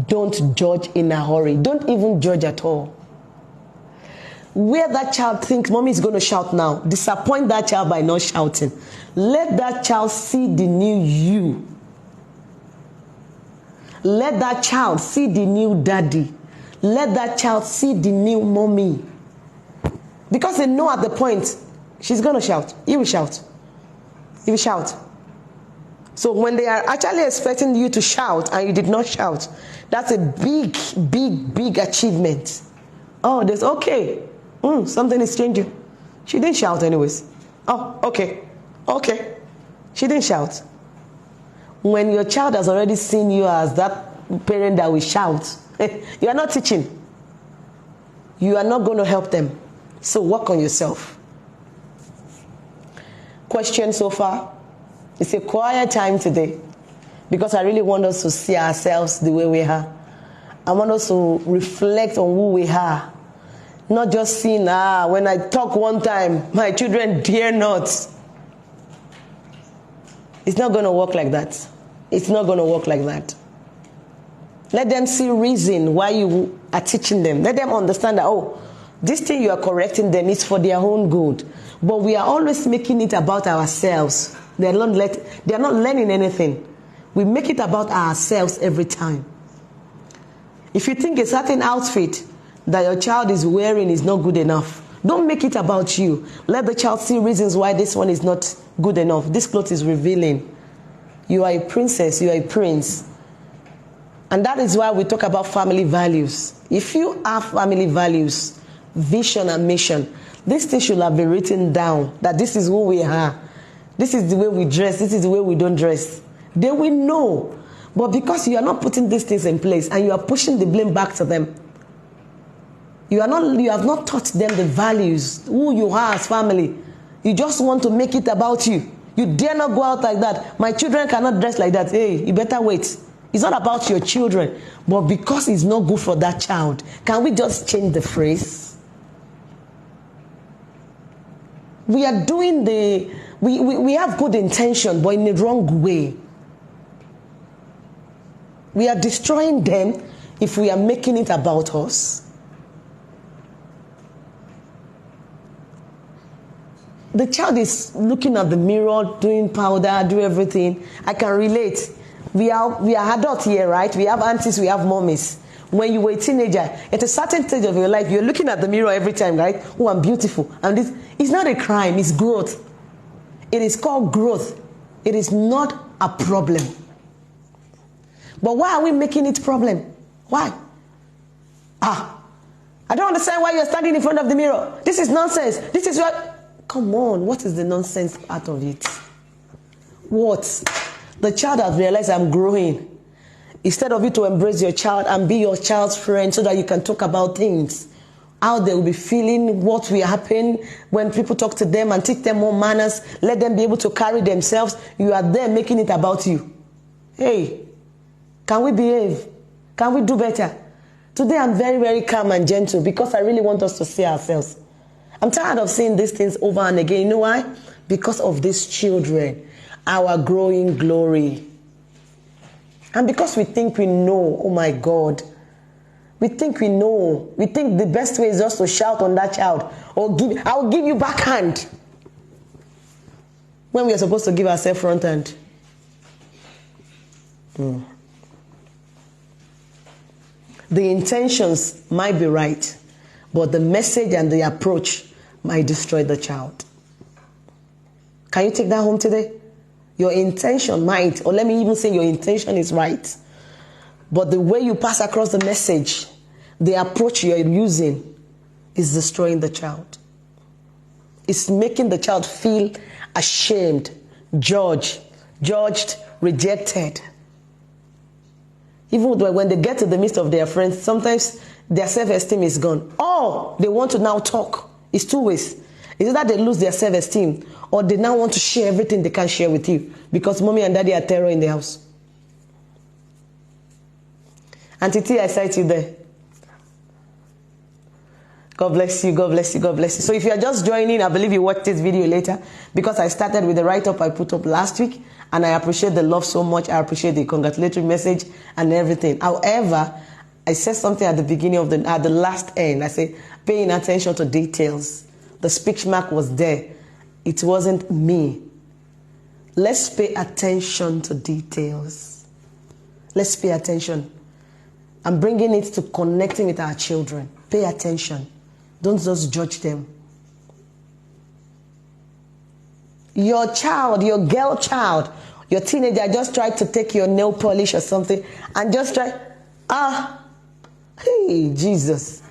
Don't judge in a hurry. Don't even judge at all. Where that child thinks mommy is going to shout now, disappoint that child by not shouting. Let that child see the new you. Let that child see the new daddy. Let that child see the new mommy. Because they know at the point she's going to shout. He will shout. He will shout. So when they are actually expecting you to shout and you did not shout, that's a big, big, big achievement. Oh, there's okay. Something is changing. She didn't shout anyways. Oh, okay. Okay. She didn't shout. When your child has already seen you as that parent that will shout, you are not teaching. You are not going to help them. So work on yourself. Question so far? It's a quiet time today because I really want us to see ourselves the way we are. I want us to reflect on who we are. Not just seeing, when I talk one time, my children dare not. It's not going to work like that. It's not going to work like that. Let them see reason why you are teaching them. Let them understand that, this thing you are correcting them is for their own good. But we are always making it about ourselves. They are not learning anything. We make it about ourselves every time. If you think a certain outfit that your child is wearing is not good enough, don't make it about you. Let the child see reasons why this one is not good enough. This cloth is revealing. You are a princess, you are a prince. And that is why we talk about family values. If you have family values, vision and mission, this thing should have been written down, that this is who we are. This is the way we dress, this is the way we don't dress. They will know. But because you are not putting these things in place and you are pushing the blame back to them, you have not taught them the values, who you are as family. You just want to make it about you. You dare not go out like that. My children cannot dress like that. Hey, you better wait. It's not about your children. But because it's not good for that child, can we just change the phrase? We are doing we have good intention, but in the wrong way. We are destroying them if we are making it about us. The child is looking at the mirror, doing powder, do everything. I can relate. We are adults here, right? We have aunties, we have mommies. When you were a teenager, at a certain stage of your life, you're looking at the mirror every time, right? Oh, I'm beautiful. And this is not a crime, it's growth. It is called growth. It is not a problem. But why are we making it a problem? Why? I don't understand why you're standing in front of the mirror. This is nonsense. This is what... Come on, what is the nonsense part of it? What? The child has realized I'm growing. Instead of you to embrace your child and be your child's friend so that you can talk about things, how they will be feeling, what will happen when people talk to them and teach them more manners, let them be able to carry themselves. You are there making it about you. Hey, can we behave? Can we do better? Today I'm very, very calm and gentle because I really want us to see ourselves. I'm tired of seeing these things over and again. You know why? Because of these children, our growing glory. And because we think we know, oh my God, we think we know. We think the best way is just to shout on that child or I'll give you backhand. When we are supposed to give ourselves front hand. The intentions might be right, but the message and the approach might destroy the child. Can you take that home today? Your intention might, or let me even say your intention is right, but the way you pass across the message, the approach you're using is destroying the child. It's making the child feel ashamed, judged, rejected. Even when they get to the midst of their friends, sometimes their self-esteem is gone. Or they want to now talk. It's two ways. It's either they lose their self-esteem or they now want to share everything they can share with you because mommy and daddy are terror in the house. Auntie T, I cite you there. God bless you, God bless you, God bless you. So if you are just joining, I believe you watched this video later because I started with the write-up I put up last week, and I appreciate the love so much. I appreciate the congratulatory message and everything. However, I said something at the beginning of at the last end. I said, paying attention to details. The speech mark was there. It wasn't me. Let's pay attention to details. Let's pay attention. I'm bringing it to connecting with our children. Pay attention. Don't just judge them. Your child, your girl child, your teenager just tried to take your nail polish or something and just try, hey, Jesus.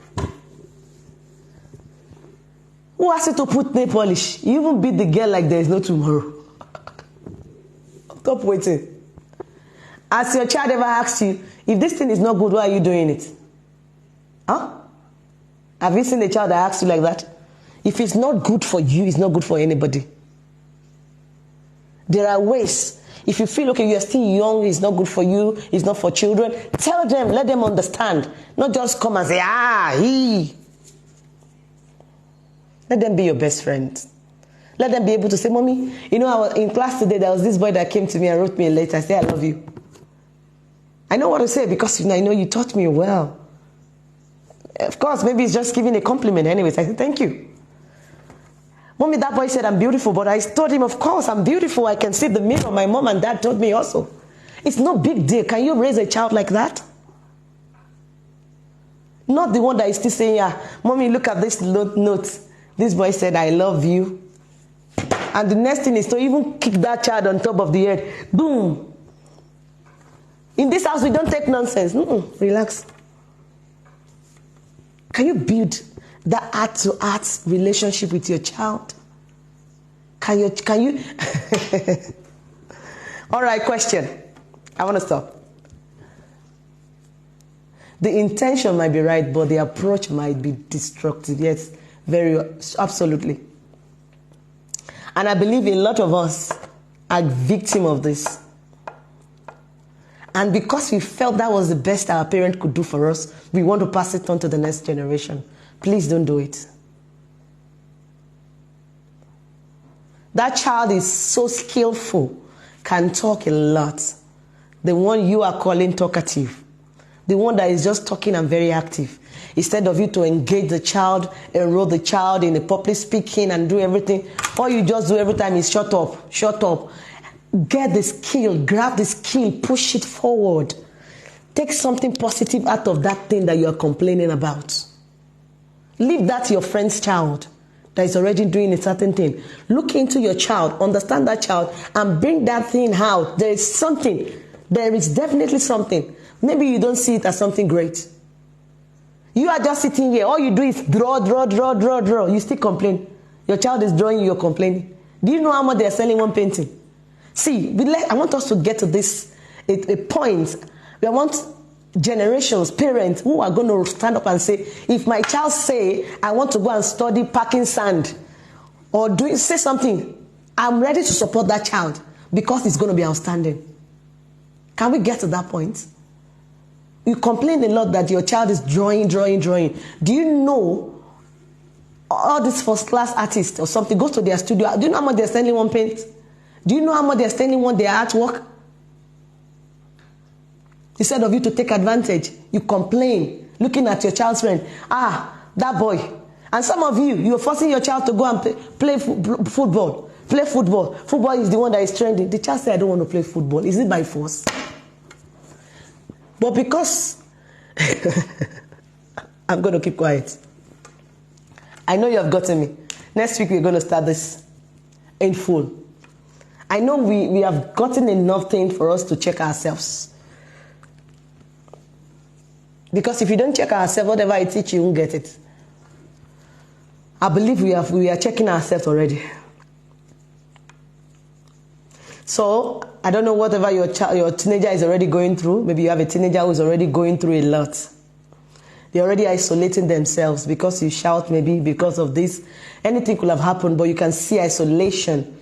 Who asked you to put nail polish? You even beat the girl like there is no tomorrow. Stop waiting. Has your child ever asked you, if this thing is not good, why are you doing it? Huh? Have you seen a child that asks you like that? If it's not good for you, it's not good for anybody. There are ways. If you feel, okay, you're still young, it's not good for you, it's not for children, tell them, let them understand. Not just come and say, Let them be your best friend. Let them be able to say, Mommy, you know, I was in class today, there was this boy that came to me and wrote me a letter. I said, I love you. I know what to say because I know you taught me well. Of course, maybe it's just giving a compliment anyways. I said, thank you. Mommy, that boy said I'm beautiful, but I told him, of course, I'm beautiful. I can see the mirror. My mom and dad told me also. It's no big deal. Can you raise a child like that? Not the one that is still saying, Mommy, look at this note. This boy said, I love you. And the next thing is to even kick that child on top of the head. Boom. In this house, we don't take nonsense. Relax. Can you build that heart-to-heart relationship with your child? Can you? All right, question. I want to stop. The intention might be right, but the approach might be destructive. Yes, absolutely. And I believe a lot of us are victim of this. And because we felt that was the best our parent could do for us, we want to pass it on to the next generation. Please don't do it. That child is so skillful, can talk a lot. The one you are calling talkative. The one that is just talking and very active. Instead of you to engage the child, enroll the child in the public speaking and do everything, all you just do every time is shut up, shut up. Get the skill, grab the skill, push it forward. Take something positive out of that thing that you are complaining about. Leave that to your friend's child that is already doing a certain thing. Look into your child, understand that child, and bring that thing out. There is something. There is definitely something. Maybe you don't see it as something great. You are just sitting here. All you do is draw. You still complain. Your child is drawing, you're complaining. Do you know how much they're selling one painting? See, I want us to get to this a point. I want generations, parents who are going to stand up and say, if my child say, I want to go and study packing sand or say something, I'm ready to support that child because it's going to be outstanding. Can we get to that point? You complain a lot that your child is drawing. Do you know all these first-class artists or something goes to their studio? Do you know how much they're selling one paint? Do you know how much they're spending on their artwork? Instead of you to take advantage, you complain, looking at your child's friend. That boy. And some of you're forcing your child to go and play football. Play football. Football is the one that is trending. The child said, I don't want to play football. Is it by force? But because I'm going to keep quiet. I know you have gotten me. Next week, we're going to start this in full. I know we have gotten enough things for us to check ourselves. Because if you don't check ourselves, whatever I teach, you won't get it. I believe we are checking ourselves already. So, I don't know whatever your teenager is already going through. Maybe you have a teenager who's already going through a lot. They're already isolating themselves because you shout, maybe because of this. Anything could have happened, but you can see isolation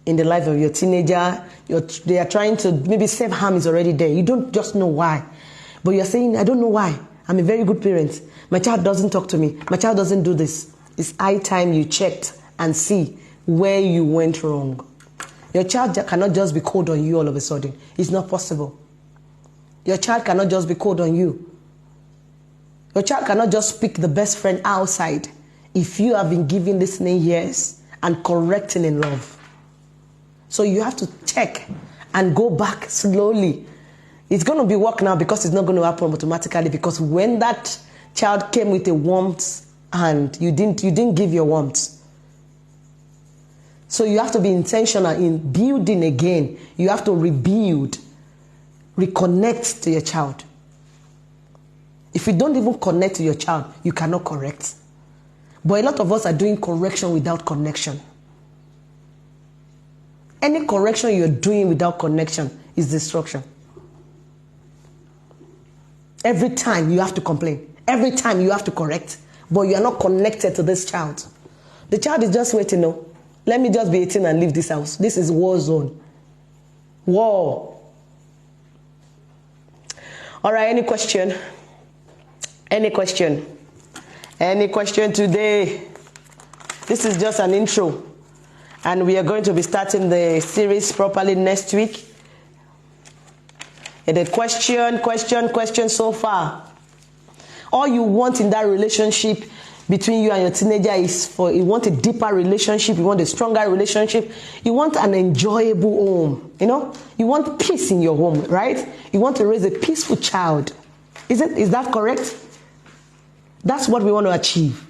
in the life of your teenager. They are trying to, maybe self-harm is already there. You don't just know why. But you're saying, I don't know why. I'm a very good parent. My child doesn't talk to me. My child doesn't do this. It's high time you checked and see where you went wrong. Your child cannot just be cold on you all of a sudden. It's not possible. Your child cannot just be cold on you. Your child cannot just pick the best friend outside if you have been giving listening ears and correcting in love. So you have to check and go back slowly. It's going to be work now because it's not going to happen automatically, because when that child came with a warmth and you didn't give your warmth. So you have to be intentional in building again. You have to rebuild, reconnect to your child. If you don't even connect to your child, you cannot correct. But a lot of us are doing correction without connection. Any correction you're doing without connection is destruction. Every time you have to complain. Every time you have to correct. But you are not connected to this child. The child is just waiting, no. Let me just be 18 and leave this house. This is war zone. War. All right, any question? Any question? Any question today? This is just an intro. And we are going to be starting the series properly next week. And the question so far. All you want in that relationship between you and your teenager is you want a deeper relationship, you want a stronger relationship, you want an enjoyable home, you want peace in your home, right? You want to raise a peaceful child. Is that correct? That's what we want to achieve.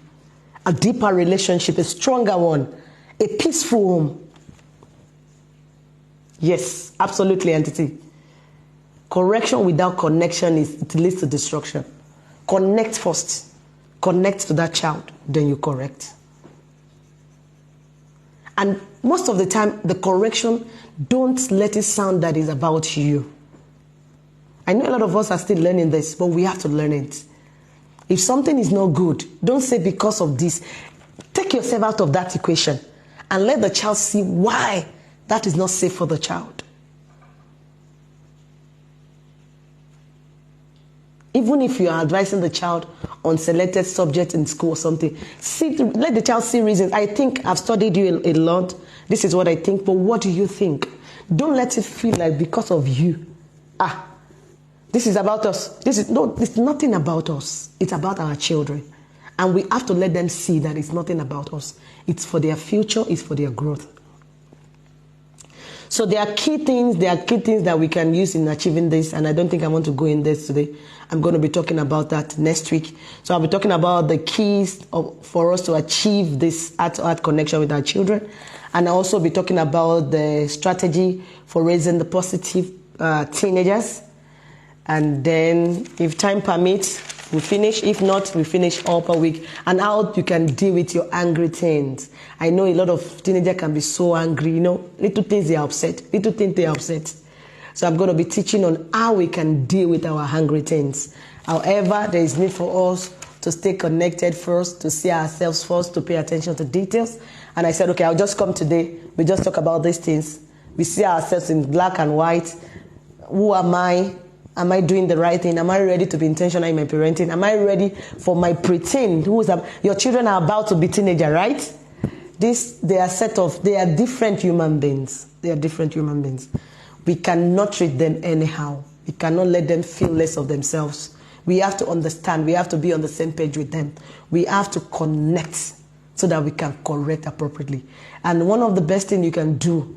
A deeper relationship, a stronger one, a peaceful home. Yes, absolutely, entity. Correction without connection it leads to destruction. Connect first. Connect to that child, then you correct. And most of the time, the correction, don't let it sound that it's about you. I know a lot of us are still learning this, but we have to learn it. If something is not good, don't say because of this. Take yourself out of that equation and let the child see why that is not safe for the child. Even if you are advising the child on selected subjects in school or something, let the child see reasons. I think I've studied you a lot. This is what I think, but what do you think? Don't let it feel like because of you. This is about us. It's nothing about us. It's about our children. And we have to let them see that it's nothing about us. It's for their future, it's for their growth. So there are key things that we can use in achieving this, and I don't think I want to go in this today. I'm going to be talking about that next week. So I'll be talking about the keys for us to achieve this heart-to-heart connection with our children, and I'll also be talking about the strategy for raising the positive teenagers. And then, if time permits, we finish. If not, we finish all per week. And how you can deal with your angry teens. I know a lot of teenagers can be so angry, little things they are upset. So I'm going to be teaching on how we can deal with our angry teens. However, there is need for us to stay connected first, to see ourselves first, to pay attention to details. And I said, okay, I'll just come today. We just talk about these things. We see ourselves in black and white. Who am I? Am I doing the right thing? Am I ready to be intentional in my parenting? Am I ready for my preteen? Your children are about to be teenager, right? They are different human beings. They are different human beings. We cannot treat them anyhow. We cannot let them feel less of themselves. We have to understand. We have to be on the same page with them. We have to connect so that we can correct appropriately. And one of the best things you can do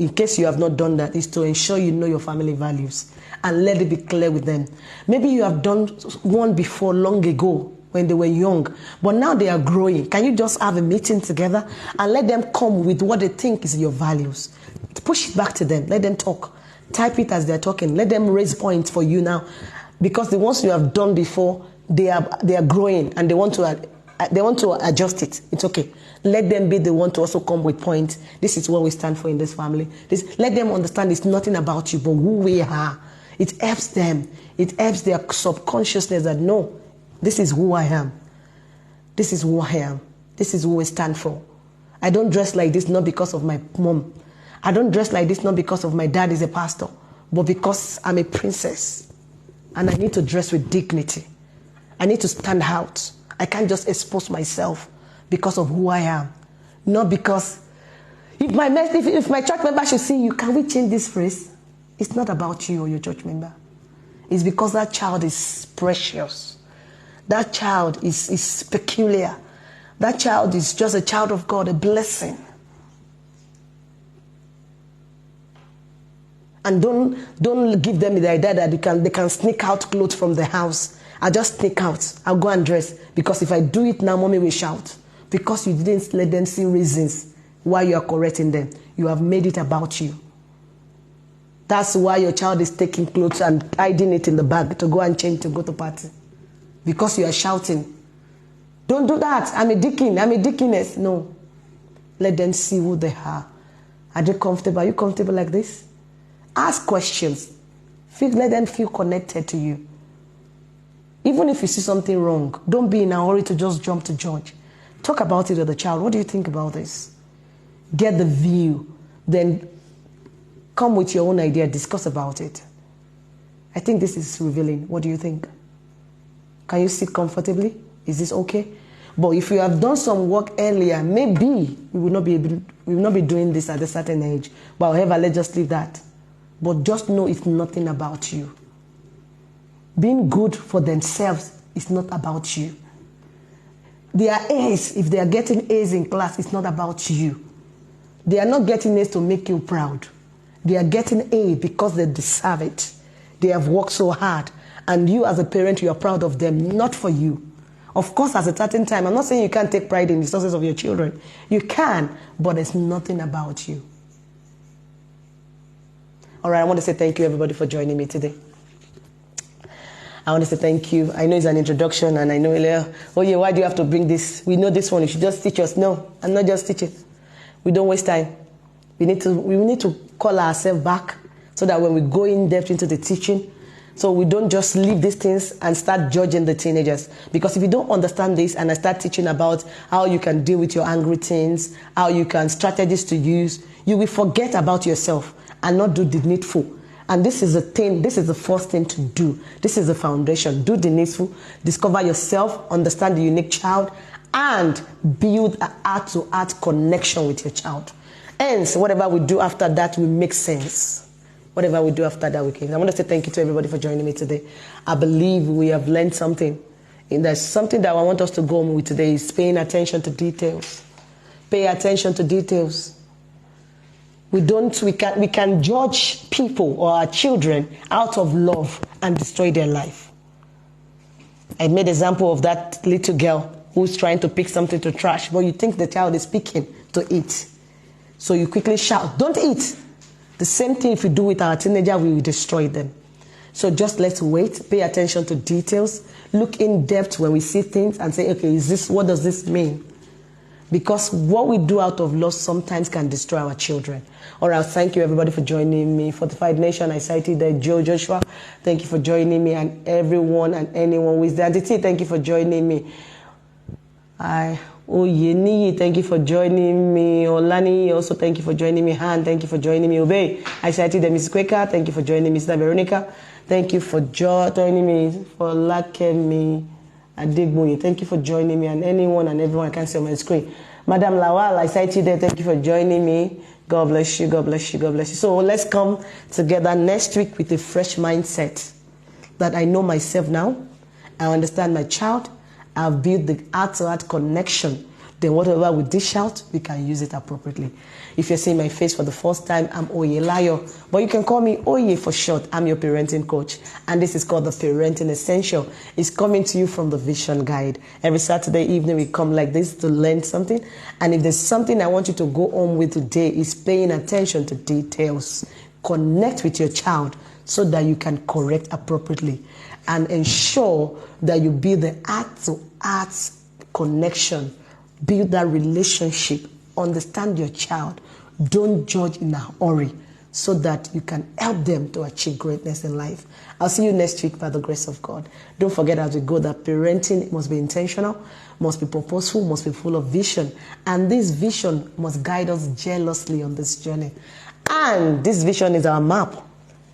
in case you have not done that, is to ensure you know your family values and let it be clear with them. Maybe you have done one before long ago when they were young, but now they are growing. Can you just have a meeting together and let them come with what they think is your values? Push it back to them. Let them talk. Type it as they're talking. Let them raise points for you now, because the ones you have done before, they are growing and they want to adjust it. It's okay. Let them be the one to also come with points. This is what we stand for in this family. Let them understand it's nothing about you, but who we are. It helps them. It helps their subconsciousness that no, this is who I am. This is who I am. This is who we stand for. I don't dress like this not because of my mom. I don't dress like this not because of my dad is a pastor, but because I'm a princess and I need to dress with dignity. I need to stand out. I can't just expose myself because of who I am. Not because, if my church member should see you, can we change this phrase? It's not about you or your church member. It's because that child is precious. That child is peculiar. That child is just a child of God, a blessing. And don't give them the idea that they can sneak out clothes from the house. I'll just sneak out. I'll go and dress. Because if I do it now, mommy will shout. Because you didn't let them see reasons why you are correcting them. You have made it about you. That's why your child is taking clothes and hiding it in the bag to go and change to go to party. Because you are shouting. Don't do that. I'm a deacon. I'm a deaconess. No. Let them see who they are. Are they comfortable? Are you comfortable like this? Ask questions. Let them feel connected to you. Even if you see something wrong, don't be in a hurry to just jump to judge. Talk about it with the child. What do you think about this? Get the view. Then come with your own idea. Discuss about it. I think this is revealing. What do you think? Can you sit comfortably? Is this okay? But if you have done some work earlier, maybe we will not be doing this at a certain age. But however, let's just leave that. But just know it's nothing about you. Being good for themselves is not about you. Their A's, if they are getting A's in class, it's not about you. They are not getting A's to make you proud. They are getting A because they deserve it. They have worked so hard. And you as a parent, you are proud of them, not for you. Of course, at a certain time, I'm not saying you can't take pride in the success of your children. You can, but it's nothing about you. All right, I want to say thank you, everybody, for joining me today. I want to say thank you. I know it's an introduction, and I know, oh yeah, why do you have to bring this? We know this one. You should just teach us. No, I'm not just teaching. We don't waste time. We need to call ourselves back so that when we go in depth into the teaching, so we don't just leave these things and start judging the teenagers. Because if you don't understand this and I start teaching about how you can deal with your angry teens, how you can strategies to use, you will forget about yourself and not do the needful. And this is the first thing to do. This is the foundation. Do the needful, discover yourself, understand the unique child, and build an heart-to-heart connection with your child. Hence, whatever we do after that will make sense. Whatever we do after that, we can. I want to say thank you to everybody for joining me today. I believe we have learned something. And there's something that I want us to go on with today is paying attention to details. Pay attention to details. We can judge people or our children out of love and destroy their life. I made an example of that little girl who's trying to pick something to trash, but you think the child is picking to eat. So you quickly shout, don't eat. The same thing if we do with our teenager, we will destroy them. So just let's wait, pay attention to details, look in depth when we see things and say, okay, what does this mean? Because what we do out of love sometimes can destroy our children. All right, thank you everybody for joining me. Fortified Nation, I cited there, Joe Joshua. Thank you for joining me, and everyone and anyone with the identity. Thank you for joining me. Oyeni, thank you for joining me. Olani, also thank you for joining me. Han, thank you for joining me. Obey, I cited Mrs. Quaker. Thank you for joining me. Sister Veronica, thank you for joining me. For Lakemi Adigboye, thank you for joining me, and anyone and everyone I can see on my screen. Madam Lawal, I cite you there. Thank you for joining me. God bless you. God bless you. God bless you. So let's come together next week with a fresh mindset that I know myself now. I understand my child. I've built the heart-to-heart connection. then whatever we dish out, we can use it appropriately. If you're seeing my face for the first time, I'm Oyelayo, but you can call me Oye for short. I'm your parenting coach, and this is called the Parenting Essential. It's coming to you from the Vision Guide. Every Saturday evening, we come like this to learn something, and if there's something I want you to go home with today, is paying attention to details. Connect with your child so that you can correct appropriately, and ensure that you build the heart-to-heart connection. Build that relationship. Understand your child. Don't judge in a hurry, so that you can help them to achieve greatness in life. I'll see you next week by the grace of God. Don't forget as we go that parenting must be intentional, must be purposeful, must be full of vision. And this vision must guide us jealously on this journey. And this vision is our map.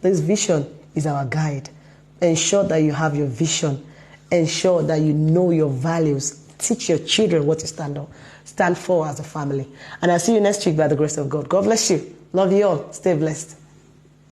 This vision is our guide. Ensure that you have your vision. Ensure that you know your values. Teach your children what to stand for as a family. And I'll see you next week by the grace of God. God bless you. Love you all. Stay blessed.